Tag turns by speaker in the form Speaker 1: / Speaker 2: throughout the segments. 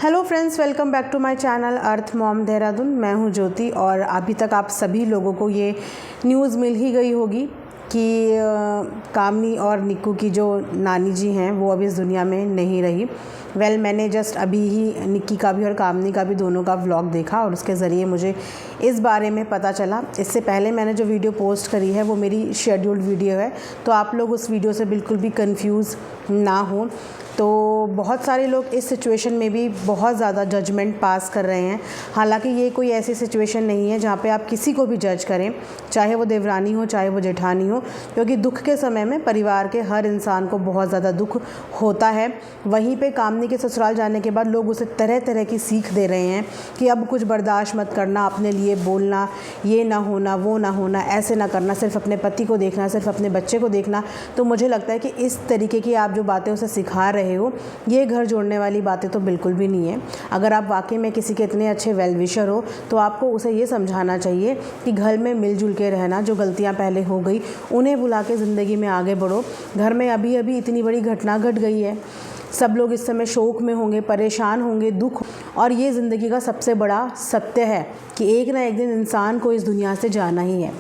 Speaker 1: Hello friends, welcome back to my channel earth mom Dehradun. मैं हूं ज्योति और अभी तक आप सभी लोगों को ये न्यूज़ मिल ही गई होगी कि कामनी और निक्कू की जो नानी जी हैं वो अब इस दुनिया में नहीं रही। मैंने जस्ट अभी ही निक्की का भी और कामनी का भी दोनों का व्लॉग देखा और उसके ज़रिए मुझे इस बारे में पता चला। इससे पहले मैंने जो वीडियो पोस्ट करी है वो मेरी शेड्यूल्ड वीडियो है, तो आप लोग उस वीडियो से बिल्कुल भी कंफ्यूज ना हो। तो बहुत सारे लोग इस सिचुएशन में भी बहुत ज़्यादा जजमेंट पास कर रहे हैं। हालांकि ये कोई ऐसी सिचुएशन नहीं है जहाँ पे आप किसी को भी जज करें, चाहे वो देवरानी हो चाहे वो जेठानी हो, क्योंकि दुख के समय में परिवार के हर इंसान को बहुत ज़्यादा दुख होता है। वहीं पे कामनी के ससुराल जाने के बाद लोग उसे तरह तरह की सीख दे रहे हैं कि अब कुछ बर्दाश्त मत करना, अपने लिए बोलना, ये ना होना, वो ना होना, ऐसे ना करना, सिर्फ अपने पति को देखना, सिर्फ अपने बच्चे को देखना। तो मुझे लगता है कि इस तरीके की आप जो बातें उसे सिखा रहे हो, ये घर जोड़ने वाली बातें तो बिल्कुल भी नहीं है। अगर आप वाकई में किसी के इतने अच्छे वेल विशर हो तो आपको उसे ये समझाना चाहिए कि घर में मिलजुल के रहना, जो गलतियां पहले हो गई उन्हें भुला के ज़िंदगी में आगे बढ़ो। घर में अभी अभी इतनी बड़ी घटना घट गई है, सब लोग इस समय शोक में होंगे, परेशान होंगे, दुख, और ये ज़िंदगी का सबसे बड़ा सत्य है कि एक ना एक दिन इंसान को इस दुनिया से जाना ही है।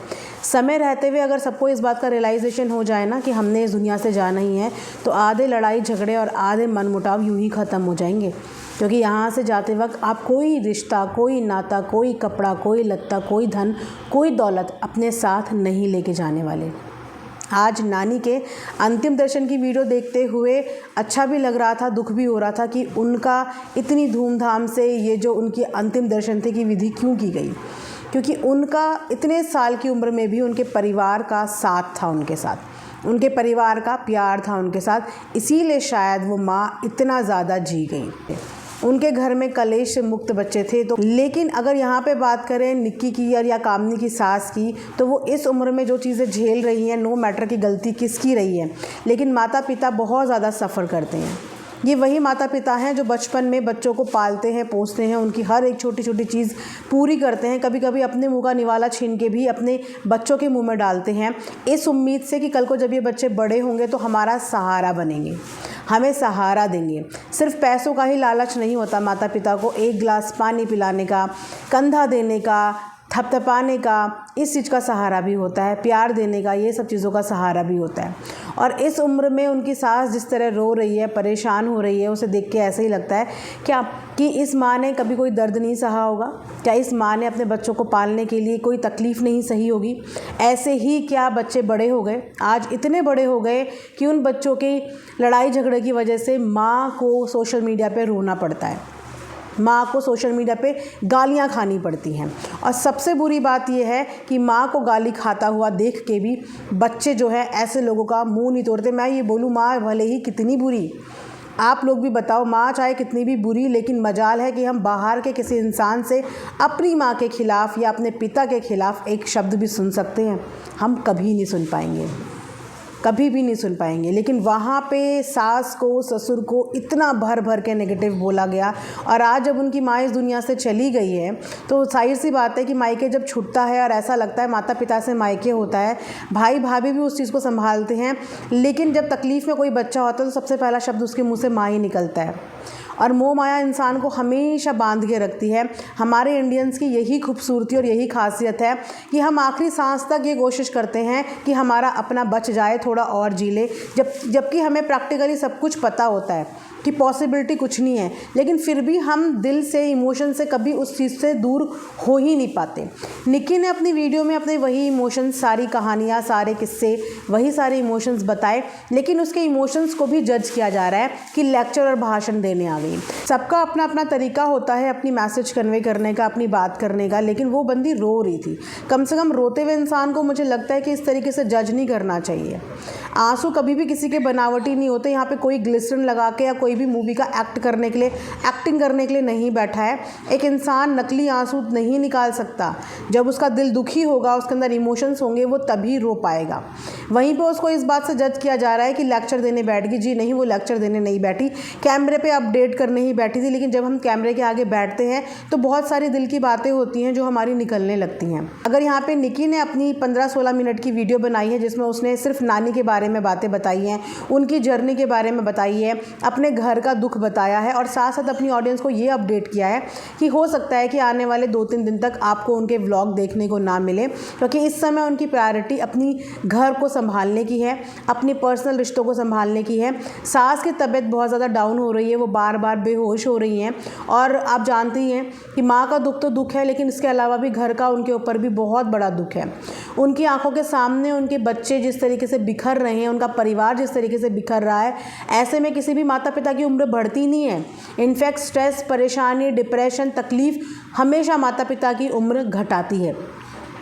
Speaker 1: समय रहते हुए अगर सबको इस बात का रियलाइजेशन हो जाए ना कि हमने इस दुनिया से जाना ही है, तो आधे लड़ाई झगड़े और आधे मनमुटाव यूं ही ख़त्म हो जाएंगे। क्योंकि यहाँ से जाते वक्त आप कोई रिश्ता, कोई नाता, कोई कपड़ा, कोई लत्ता, कोई धन, कोई दौलत अपने साथ नहीं लेके जाने वाले। आज नानी के अंतिम दर्शन की वीडियो देखते हुए अच्छा भी लग रहा था, दुख भी हो रहा था कि उनका इतनी धूमधाम से ये जो उनकी अंतिम दर्शन थे की विधि क्यों की गई, क्योंकि उनका इतने साल की उम्र में भी उनके परिवार का साथ था, उनके साथ उनके परिवार का प्यार था उनके साथ, इसीलिए शायद वो माँ इतना ज़्यादा जी गई। उनके घर में कलेश मुक्त बच्चे थे। तो लेकिन अगर यहाँ पे बात करें निक्की की या कामनी की सास की, तो वो इस उम्र में जो चीज़ें झेल रही हैं, नो मैटर की गलती किसकी रही है, लेकिन माता पिता बहुत ज़्यादा सफ़र करते हैं। ये वही माता पिता हैं जो बचपन में बच्चों को पालते हैं, पोसते हैं, उनकी हर एक छोटी छोटी चीज़ पूरी करते हैं, कभी कभी अपने मुंह का निवाला छीन के भी अपने बच्चों के मुंह में डालते हैं, इस उम्मीद से कि कल को जब ये बच्चे बड़े होंगे तो हमारा सहारा बनेंगे, हमें सहारा देंगे। सिर्फ पैसों का ही लालच नहीं होता माता पिता को, एक गिलास पानी पिलाने का, कंधा देने का, थपथपाने का, इस चीज़ का सहारा भी होता है, प्यार देने का, ये सब चीज़ों का सहारा भी होता है। और इस उम्र में उनकी सास जिस तरह रो रही है, परेशान हो रही है, उसे देख के ऐसे ही लगता है क्या कि इस माँ ने कभी कोई दर्द नहीं सहा होगा, क्या इस माँ ने अपने बच्चों को पालने के लिए कोई तकलीफ़ नहीं सही होगी। ऐसे ही क्या बच्चे बड़े हो गए, आज इतने बड़े हो गए कि उन बच्चों की लड़ाई झगड़े की वजह से माँ को सोशल मीडिया पर रोना पड़ता है, माँ को सोशल मीडिया पे गालियाँ खानी पड़ती हैं। और सबसे बुरी बात यह है कि माँ को गाली खाता हुआ देख के भी बच्चे जो है ऐसे लोगों का मुंह नहीं तोड़ते। मैं ये बोलूँ, माँ भले ही कितनी बुरी, आप लोग भी बताओ, माँ चाहे कितनी भी बुरी, लेकिन मजाल है कि हम बाहर के किसी इंसान से अपनी माँ के ख़िलाफ़ या अपने पिता के ख़िलाफ़ एक शब्द भी सुन सकते हैं। हम कभी नहीं सुन पाएंगे, कभी भी नहीं सुन पाएंगे। लेकिन वहाँ पे सास को, ससुर को इतना भर भर के नेगेटिव बोला गया। और आज जब उनकी माँ इस दुनिया से चली गई है तो जाहिर सी बात है कि मायके जब छूटता है और ऐसा लगता है माता पिता से मायके होता है, भाई भाभी भी उस चीज़ को संभालते हैं, लेकिन जब तकलीफ़ में कोई बच्चा होता है तो सबसे पहला शब्द उसके मुँह से माँ ही निकलता है। और मोह माया इंसान को हमेशा बांध के रखती है। हमारे इंडियंस की यही खूबसूरती और यही खासियत है कि हम आखिरी सांस तक ये कोशिश करते हैं कि हमारा अपना बच जाए, थोड़ा और जी ले, जबकि हमें प्रैक्टिकली सब कुछ पता होता है कि पॉसिबिलिटी कुछ नहीं है, लेकिन फिर भी हम दिल से, इमोशन से कभी उस चीज़ से दूर हो ही नहीं पाते। निक्की ने अपनी वीडियो में अपने वही इमोशंस, सारी कहानियाँ, सारे किस्से, वही सारे इमोशंस बताए, लेकिन उसके इमोशंस को भी जज किया जा रहा है कि लेक्चर और भाषण देने आ गई। सबका अपना अपना तरीका होता है अपनी मैसेज कन्वे करने का, अपनी बात करने का, लेकिन वो बंदी रो रही थी। कम से कम रोते हुए इंसान को मुझे लगता है कि इस तरीके से जज नहीं करना चाहिए। आंसू कभी भी किसी के बनावटी नहीं होते। यहाँ पे कोई ग्लिसरीन लगा के या कोई भी मूवी का एक्टिंग करने के लिए नहीं बैठा है। एक इंसान नकली आंसू नहीं निकाल सकता। जब उसका दिल दुखी होगा, उसके अंदर इमोशंस होंगे, वो तभी रो पाएगा। वहीं पे उसको इस बात से जज किया जा रहा है कि लेक्चर देने बैठ गई। जी नहीं, वो लेक्चर देने नहीं बैठी, कैमरे पे अपडेट करने ही बैठी थी। लेकिन जब हम कैमरे के आगे बैठते हैं तो बहुत सारी दिल की बातें होती हैं जो हमारी निकलने लगती हैं। अगर यहाँ पे निक्की ने अपनी 15-16 मिनट की वीडियो बनाई है जिसमें उसने सिर्फ नानी के बारे बारे में बातें बताई हैं, उनकी जर्नी के बारे में बताई है, अपने घर का दुख बताया है और साथ साथ अपनी ऑडियंस को ये अपडेट किया है कि हो सकता है कि आने वाले 2-3 दिन तक आपको उनके व्लॉग देखने को ना मिले, क्योंकि इस समय उनकी प्रायोरिटी अपनी घर को संभालने की है, अपनी पर्सनल रिश्तों को संभालने की है। सास की तबीयत बहुत ज़्यादा डाउन हो रही है, वो बार बार बेहोश हो रही हैं और आप जानती हैं कि माँ का दुख तो दुख है, लेकिन इसके अलावा भी घर का उनके ऊपर भी बहुत बड़ा दुख है। उनकी आंखों के सामने उनके बच्चे जिस तरीके से बिखर रहे हैं, उनका परिवार जिस तरीके से बिखर रहा है, ऐसे में किसी भी माता पिता की उम्र बढ़ती नहीं है। इनफैक्ट स्ट्रेस, परेशानी, डिप्रेशन, तकलीफ़ हमेशा माता पिता की उम्र घटाती है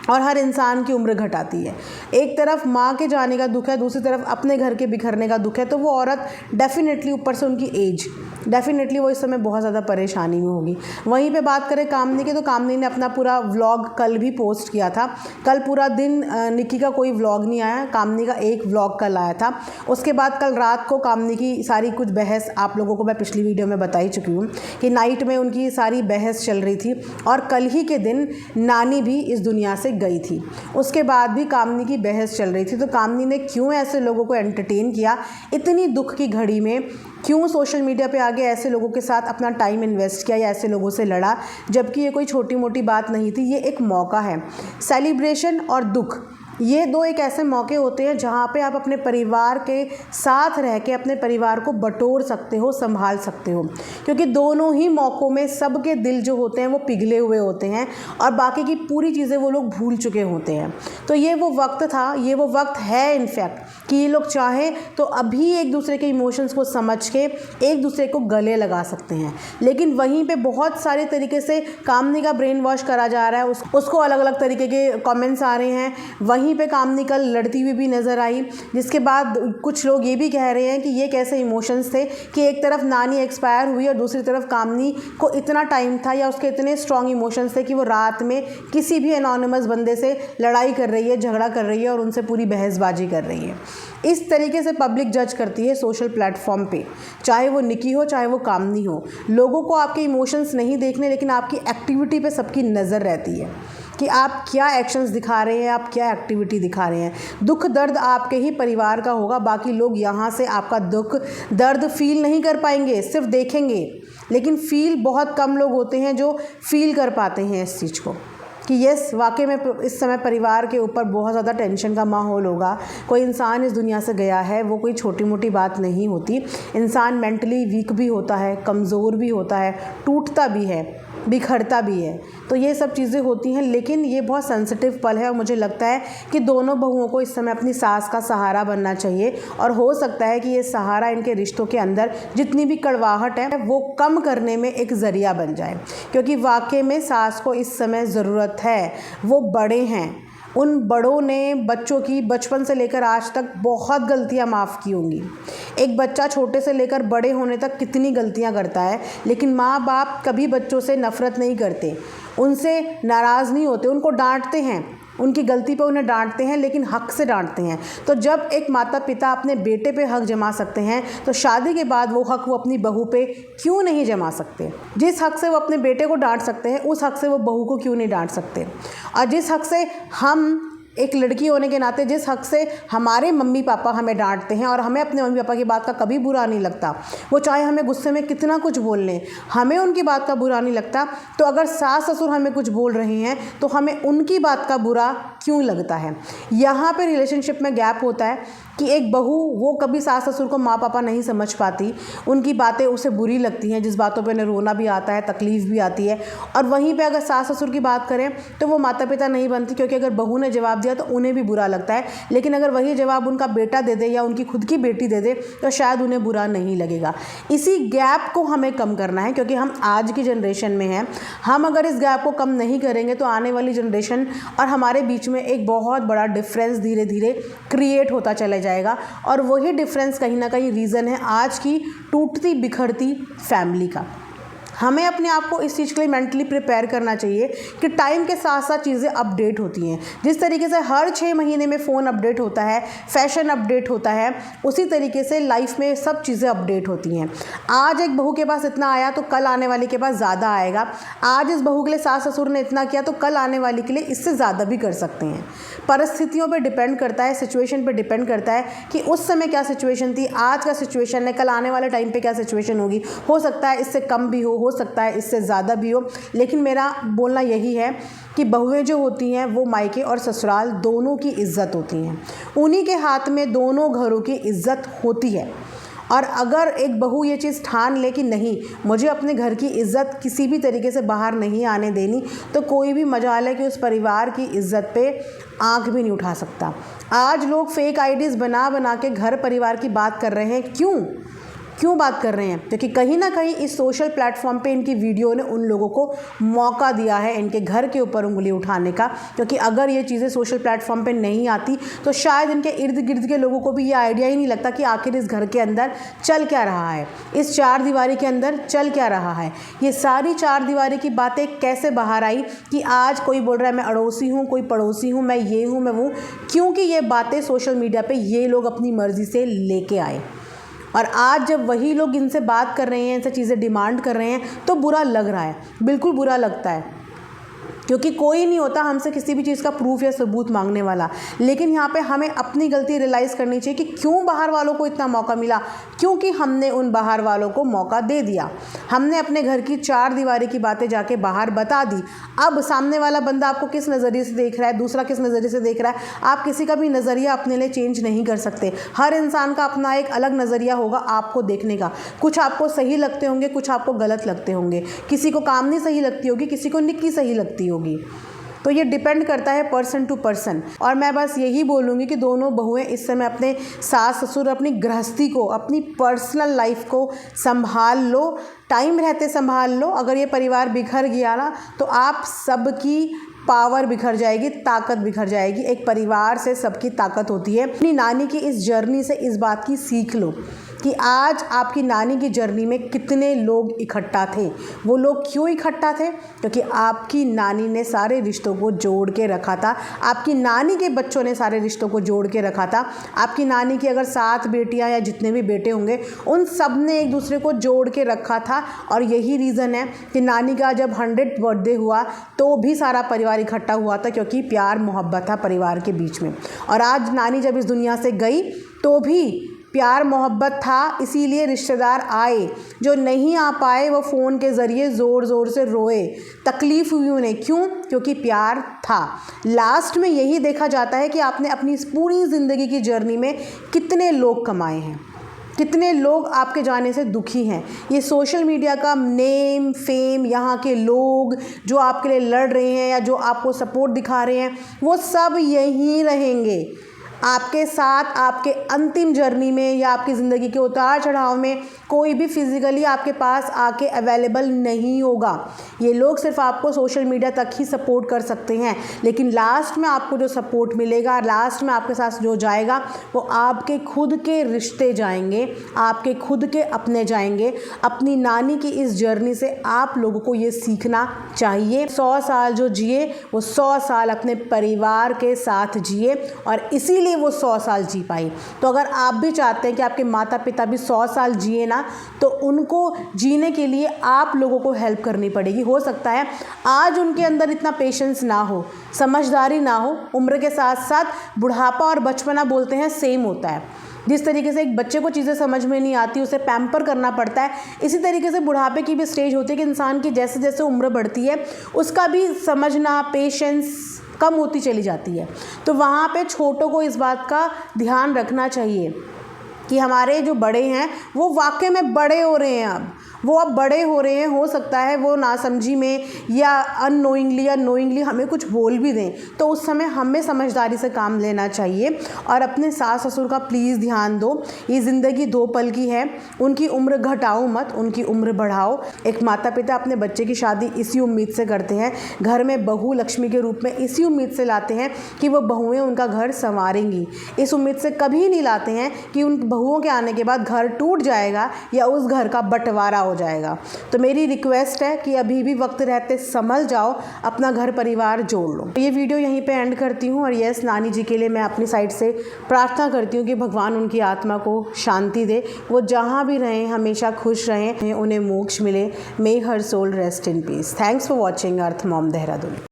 Speaker 1: और हर इंसान की उम्र घटाती है। एक तरफ माँ के जाने का दुख है, दूसरी तरफ अपने घर के बिखरने का दुख है, तो वो औरत डेफिनेटली, ऊपर से उनकी एज, डेफिनेटली वो इस समय बहुत ज़्यादा परेशानी में होगी। वहीं पे बात करें कामनी की, तो कामनी ने अपना पूरा व्लॉग कल भी पोस्ट किया था। कल पूरा दिन निक्की का कोई व्लॉग नहीं आया, कामनी का एक व्लॉग कल आया था। उसके बाद कल रात को कामनी की सारी कुछ बहस आप लोगों को मैं पिछली वीडियो में बता ही चुकी हूँ कि नाइट में उनकी सारी बहस चल रही थी और कल ही के दिन नानी भी इस दुनिया से गई थी। उसके बाद भी कामनी की बहस चल रही थी। तो कामनी ने क्यों ऐसे लोगों को एंटरटेन किया इतनी दुख की घड़ी में, क्यों सोशल मीडिया पे आगे ऐसे लोगों के साथ अपना टाइम इन्वेस्ट किया या ऐसे लोगों से लड़ा, जबकि ये कोई छोटी मोटी बात नहीं थी। ये एक मौका है। सेलिब्रेशन और दुख, ये दो एक ऐसे मौके होते हैं जहाँ पे आप अपने परिवार के साथ रह के अपने परिवार को बटोर सकते हो, संभाल सकते हो, क्योंकि दोनों ही मौक़ों में सबके दिल जो होते हैं वो पिघले हुए होते हैं और बाकी की पूरी चीज़ें वो लोग भूल चुके होते हैं। तो ये वो वक्त था, ये वो वक्त है इनफैक्ट कि ये लोग चाहें तो अभी एक दूसरे के इमोशंस को समझ के एक दूसरे को गले लगा सकते हैं। लेकिन वहीं पे बहुत सारे तरीके से कामनी का ब्रेन वॉश करा जा रहा है, उसको अलग अलग तरीके के कमेंट्स आ रहे हैं। वहीं पे कामनी कल लड़ती हुई भी नज़र आई, जिसके बाद कुछ लोग ये भी कह रहे हैं कि ये कैसे इमोशंस थे कि एक तरफ नानी एक्सपायर हुई और दूसरी तरफ कामनी को इतना टाइम था या उसके इतने स्ट्रॉन्ग इमोशंस थे कि वो रात में किसी भी एनोनिमस बंदे से लड़ाई कर रही है, झगड़ा कर रही है और उनसे पूरी बहसबाजी कर रही है। इस तरीके से पब्लिक जज करती है सोशल प्लेटफॉर्म पे, चाहे वो निकी हो चाहे वो कामनी हो। लोगों को आपके इमोशंस नहीं देखने, लेकिन आपकी एक्टिविटी पे सबकी नज़र रहती है कि आप क्या एक्शंस दिखा रहे हैं, आप क्या एक्टिविटी दिखा रहे हैं। दुख दर्द आपके ही परिवार का होगा, बाकी लोग यहाँ से आपका दुख दर्द फील नहीं कर पाएंगे, सिर्फ देखेंगे। लेकिन फील बहुत कम लोग होते हैं जो फील कर पाते हैं इस चीज़ को कि यस, वाकई में इस समय परिवार के ऊपर बहुत ज़्यादा टेंशन का माहौल होगा। कोई इंसान इस दुनिया से गया है, वो कोई छोटी मोटी बात नहीं होती। इंसान मेंटली वीक भी होता है, कमज़ोर भी होता है, टूटता भी है, बिखरता भी है। तो ये सब चीज़ें होती हैं, लेकिन ये बहुत सेंसिटिव पल है और मुझे लगता है कि दोनों बहुओं को इस समय अपनी सास का सहारा बनना चाहिए और हो सकता है कि ये सहारा इनके रिश्तों के अंदर जितनी भी कड़वाहट है वो कम करने में एक ज़रिया बन जाए, क्योंकि वाकई में सास को इस समय ज़रूरत है। वो बड़े हैं, उन बड़ों ने बच्चों की बचपन से लेकर आज तक बहुत गलतियां माफ़ की होंगी। एक बच्चा छोटे से लेकर बड़े होने तक कितनी गलतियां करता है, लेकिन माँ बाप कभी बच्चों से नफ़रत नहीं करते, उनसे नाराज़ नहीं होते, उनको डांटते हैं, उनकी गलती पे उन्हें डांटते हैं, लेकिन हक से डांटते हैं। तो जब एक माता पिता अपने बेटे पे हक जमा सकते हैं, तो शादी के बाद वो हक वो अपनी बहू पे क्यों नहीं जमा सकते? जिस हक से वो अपने बेटे को डांट सकते हैं, उस हक से वो बहू को क्यों नहीं डांट सकते? और जिस हक से हम एक लड़की होने के नाते, जिस हक से हमारे मम्मी पापा हमें डांटते हैं और हमें अपने मम्मी पापा की बात का कभी बुरा नहीं लगता, वो चाहे हमें गुस्से में कितना कुछ बोल लें, हमें उनकी बात का बुरा नहीं लगता, तो अगर सास ससुर हमें कुछ बोल रहे हैं तो हमें उनकी बात का बुरा क्यों लगता है? यहाँ पे रिलेशनशिप में गैप होता है कि एक बहू वो कभी सास ससुर को माँ पापा नहीं समझ पाती, उनकी बातें उसे बुरी लगती हैं, जिस बातों पे उन्हें रोना भी आता है, तकलीफ़ भी आती है। और वहीं पे अगर सास ससुर की बात करें तो वो माता पिता नहीं बनती, क्योंकि अगर बहू ने जवाब दिया तो उन्हें भी बुरा लगता है, लेकिन अगर वही जवाब उनका बेटा दे दे या उनकी खुद की बेटी दे दे तो शायद उन्हें बुरा नहीं लगेगा। इसी गैप को हमें कम करना है, क्योंकि हम आज की जनरेशन में हैं। हम अगर इस गैप को कम नहीं करेंगे तो आने वाली जनरेशन और हमारे बीच में एक बहुत बड़ा डिफरेंस धीरे धीरे क्रिएट होता चला जाएगा, और वही डिफरेंस कहीं ना कहीं रीज़न है आज की टूटती बिखरती फैमिली का। हमें अपने आप को इस चीज़ के लिए मेंटली प्रिपेयर करना चाहिए कि टाइम के साथ साथ चीज़ें अपडेट होती हैं। जिस तरीके से हर 6 महीने में फ़ोन अपडेट होता है, फैशन अपडेट होता है, उसी तरीके से लाइफ में सब चीज़ें अपडेट होती हैं। आज एक बहू के पास इतना आया तो कल आने वाली के पास ज़्यादा आएगा। आज इस बहू के लिए सास ससुर ने इतना किया तो कल आने वाली के लिए इससे ज़्यादा भी कर सकते हैं। परिस्थितियों पर डिपेंड करता है, सिचुएशन पर डिपेंड करता है कि उस समय क्या सिचुएशन थी, आज का सिचुएशन है, कल आने वाले टाइम पे क्या सिचुएशन होगी। हो सकता है इससे कम भी हो सकता है इससे ज़्यादा भी हो, लेकिन मेरा बोलना यही है कि बहुएं जो होती हैं वो मायके और ससुराल दोनों की इज़्ज़त होती हैं। उन्हीं के हाथ में दोनों घरों की इज़्ज़त होती है। और अगर एक बहू ये चीज़ ठान ले कि नहीं, मुझे अपने घर की इज़्ज़त किसी भी तरीके से बाहर नहीं आने देनी, तो कोई भी मजाल है कि उस परिवार की इज़्ज़त पे आंख भी नहीं उठा सकता। आज लोग फेक आईडीज़ बना बना के घर परिवार की बात कर रहे हैं। क्यों बात कर रहे हैं? क्योंकि कहीं ना कहीं इस सोशल प्लेटफॉर्म पे इनकी वीडियो ने उन लोगों को मौका दिया है इनके घर के ऊपर उंगली उठाने का। क्योंकि अगर ये चीज़ें सोशल प्लेटफॉर्म पे नहीं आती तो शायद इनके इर्द गिर्द के लोगों को भी ये आइडिया ही नहीं लगता कि आखिर इस घर के अंदर चल क्या रहा है, इस 4 दीवारी के अंदर चल क्या रहा है। ये सारी 4 दीवारी की बातें कैसे बाहर आई कि आज कोई बोल रहा है मैं अड़ोसी हूँ, कोई पड़ोसी हूँ, मैं ये हूँ, मैं वो, क्योंकि ये बातें सोशल मीडिया पर ये लोग अपनी मर्ज़ी से लेके आए। और आज जब वही लोग इनसे बात कर रहे हैं, इनसे चीज़ें डिमांड कर रहे हैं तो बुरा लग रहा है, बिल्कुल बुरा लगता है। क्योंकि कोई नहीं होता हमसे किसी भी चीज़ का प्रूफ या सबूत मांगने वाला। लेकिन यहाँ पे हमें अपनी गलती रियलाइज़ करनी चाहिए कि क्यों बाहर वालों को इतना मौका मिला, क्योंकि हमने उन बाहर वालों को मौका दे दिया। हमने अपने घर की 4 दीवारी की बातें जाके बाहर बता दी। अब सामने वाला बंदा आपको किस नज़रिए से देख रहा है, दूसरा किस नज़रिए से देख रहा है, आप किसी का भी नज़रिया अपने लिए चेंज नहीं कर सकते। हर इंसान का अपना एक अलग नज़रिया होगा आपको देखने का। कुछ आपको सही लगते होंगे, कुछ आपको गलत लगते होंगे, किसी को कामनी सही लगती होगी, किसी को निक्की सही लगती होगी। तो ये डिपेंड करता है पर्सन टू पर्सन। और मैं बस यही बोलूँगी कि दोनों बहुएं इस समय अपने सास ससुर, अपनी गृहस्थी को, अपनी पर्सनल लाइफ को संभाल लो, टाइम रहते संभाल लो। अगर ये परिवार बिखर गया ना तो आप सबकी पावर बिखर जाएगी, ताकत बिखर जाएगी। एक परिवार से सबकी ताकत होती है। अपनी नानी की इस जर्नी से इस बात की सीख लो कि आज आपकी नानी की जर्नी में कितने लोग इकट्ठा थे। वो लोग क्यों इकट्ठा थे? क्योंकि आपकी नानी ने सारे रिश्तों को जोड़ के रखा था। आपकी नानी के बच्चों ने सारे रिश्तों को जोड़ के रखा था। आपकी नानी की अगर 7 बेटियां या जितने भी बेटे होंगे, उन सब ने एक दूसरे को जोड़ के रखा था। और यही रीज़न है कि नानी का जब 100th बर्थडे हुआ तो भी सारा परिवार इकट्ठा हुआ था, क्योंकि प्यार मोहब्बत था परिवार के बीच में। और आज नानी जब इस दुनिया से गई तो भी प्यार मोहब्बत था, इसीलिए रिश्तेदार आए। जो नहीं आ पाए वो फ़ोन के ज़रिए ज़ोर ज़ोर से रोए, तकलीफ़ हुई उन्हें। क्यों? क्योंकि प्यार था। लास्ट में यही देखा जाता है कि आपने अपनी इस पूरी ज़िंदगी की जर्नी में कितने लोग कमाए हैं, कितने लोग आपके जाने से दुखी हैं। ये सोशल मीडिया का नेम फेम, यहाँ के लोग जो आपके लिए लड़ रहे हैं या जो आपको सपोर्ट दिखा रहे हैं, वो सब यहीं रहेंगे आपके साथ। आपके अंतिम जर्नी में या आपकी ज़िंदगी के उतार चढ़ाव में कोई भी फिज़िकली आपके पास आके अवेलेबल नहीं होगा। ये लोग सिर्फ आपको सोशल मीडिया तक ही सपोर्ट कर सकते हैं, लेकिन लास्ट में आपको जो सपोर्ट मिलेगा, लास्ट में आपके साथ जो जाएगा, वो आपके खुद के रिश्ते जाएंगे, आपके खुद के अपने जाएंगे। अपनी नानी की इस जर्नी से आप लोगों को ये सीखना चाहिए। 100 साल जो जिए वो 100 साल अपने परिवार के साथ जिए, और इसीलिए वो 100 साल जी पाई। तो अगर आप भी चाहते हैं कि आपके माता पिता भी 100 साल जिए ना, तो उनको जीने के लिए आप लोगों को हेल्प करनी पड़ेगी। हो सकता है आज उनके अंदर इतना पेशेंस ना हो, समझदारी ना हो। उम्र के साथ साथ बुढ़ापा और बचपना बोलते हैं सेम होता है। जिस तरीके से एक बच्चे को चीज़ें समझ में नहीं आती, उसे पैम्पर करना पड़ता है, इसी तरीके से बुढ़ापे की भी स्टेज होती है कि इंसान की जैसे जैसे उम्र बढ़ती है उसका भी समझना, पेशेंस कम होती चली जाती है। तो वहाँ पे छोटों को इस बात का ध्यान रखना चाहिए कि हमारे जो बड़े हैं वो वाकई में बड़े हो रहे हैं। अब बड़े हो रहे हैं। हो सकता है वो नासमझी में या अननोइंगली या नोइंगली हमें कुछ बोल भी दें, तो उस समय हमें समझदारी से काम लेना चाहिए। और अपने सास ससुर का प्लीज़ ध्यान दो। ये ज़िंदगी 2 पल की है, उनकी उम्र घटाओ मत, उनकी उम्र बढ़ाओ। एक माता पिता अपने बच्चे की शादी इसी उम्मीद से करते हैं, घर में बहू लक्ष्मी के रूप में इसी उम्मीद से लाते हैं कि वो बहुएँ उनका घर संवारेंगी। इस उम्मीद से कभी नहीं लाते हैं कि उन बहुओं के आने के बाद घर टूट जाएगा या उस घर का बंटवारा हो हो जाएगा। तो मेरी रिक्वेस्ट है कि अभी भी वक्त रहते संभल जाओ, अपना घर परिवार जोड़ लो। ये वीडियो यहीं पे एंड करती हूँ और यस, नानी जी के लिए मैं अपनी साइड से प्रार्थना करती हूँ कि भगवान उनकी आत्मा को शांति दे, वो जहाँ भी रहें हमेशा खुश रहें, उन्हें मोक्ष मिले। May her soul rest in peace. Thanks for watching Earth mom Dehradun.